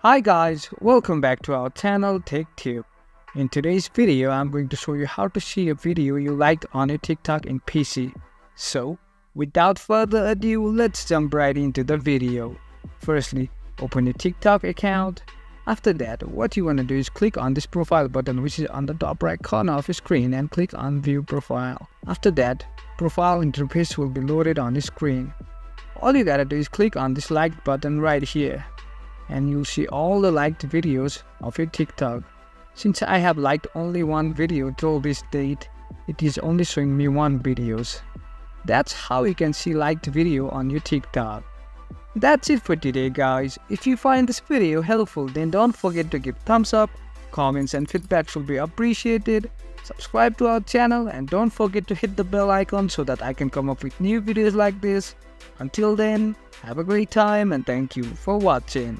Hi guys, welcome back to our channel TechTube. In today's video, I'm going to show you how to see a video you liked on your TikTok in PC. So, without further ado, let's jump right into the video. Firstly, open your TikTok account. After that, what you want to do is click on this profile button which is on the top right corner of your screen and click on view profile. After that, profile interface will be loaded on the screen. All you gotta do is click on this like button right here, and you'll see all the liked videos of your TikTok. Since I have liked only one video till this date, it is only showing me one videos. That's how you can see liked video on your TikTok. That's it for today guys. If you find this video helpful, then don't forget to give thumbs up, comments and feedback will be appreciated. Subscribe to our channel and don't forget to hit the bell icon so that I can come up with new videos like this. Until then, have a great time and thank you for watching.